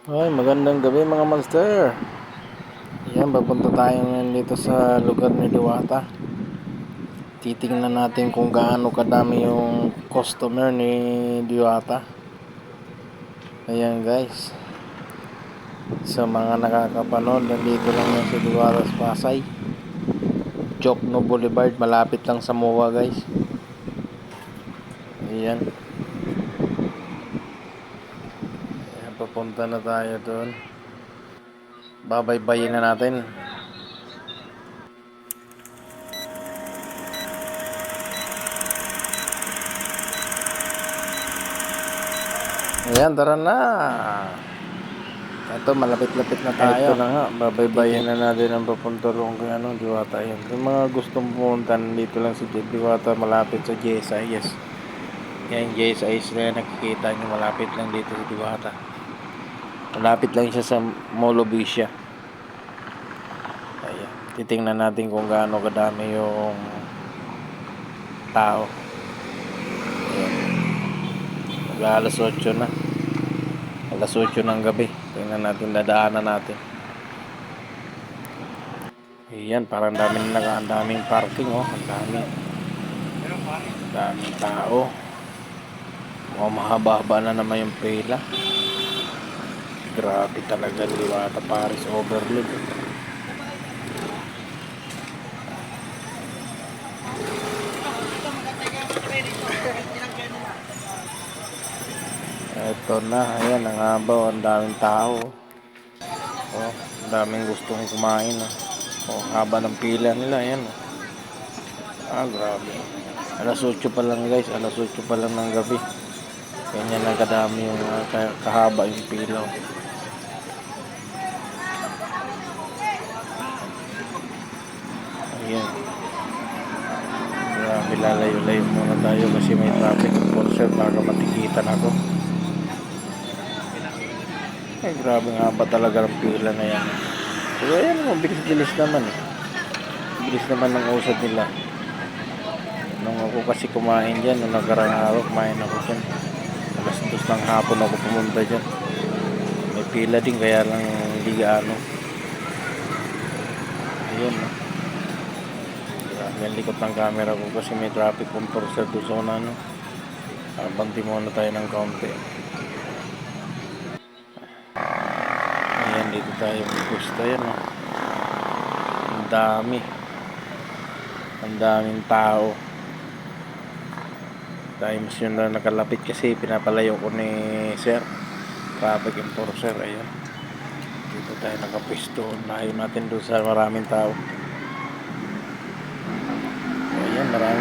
Ay, magandang gabi mga monster. Yan, papunta tayo ngayon dito sa lugar ni Diwata. Titingnan natin kung gaano kadami yung customer ni Diwata. Ayan guys. Sa mga nakakapanood, nandito lang yan si Diwata sa Pasay. Jokno Boulevard, malapit lang sa MOA guys. Ayan. Ayan, papunta na tayo doon. Babaybayin na natin. Ayan, tara na. Ito, malapit-lapit na tayo. Ito na nga, babaybayin na natin ang papunta roon kay Diwata. Yan. Yung mga gustong pumunta, dito lang si Diwata, malapit sa JSI. Yes. Yan, JSI na nakikita nyo, malapit lang dito si Diwata. Malapit lang siya sa Mall of Asia. Ayan. Titingnan natin kung gaano kadami yung tao. Ayan. Mag-alas 8 na. Alas 8 ng gabi. Tingnan natin, dadaanan natin. Ayan, parang daming parking oh. Ang daming tao. Mukhang mahaba-haba na naman yung pila. Grabe talaga, Diwata Paris overload. Ito na, ayan, ang haba, ang daming tao. Oh, ang daming gustong kumain. Oh, haba ng pila nila, ayan. Grabe. Alas 8 pa lang guys, alas 8 pa lang ng gabi. Ganyan na kadami yung kahaba yung pila. Ayan. Grabe, lalayo-layo muna tayo kasi may traffic enforcer baka matikitan ako. Ay, grabe nga ba talaga ng pila na yan. Pero ayan mo, bilis-bilis naman eh. Bilis naman ng usad nila. Nung ako kasi kumain dyan, nung nagarang araw, kumain ako dyan. Alas 2 ng hapon ako pumunta dyan. May pila din, kaya lang hindi gaano. Ayan, no. Grabe ang likot ng camera ko kasi may traffic enforcer doon sa una, no. Banti muna tayo ng kaunti. Ayan, dito tayo pupusta yan, no. Ang dami. Ang daming tao. Times yun na nakalapit kasi pinapalayo ko ni Sir traffic enforcer. Ayan, dito tayo nakapisto. Layo natin doon sa maraming tao. Ayan, maraming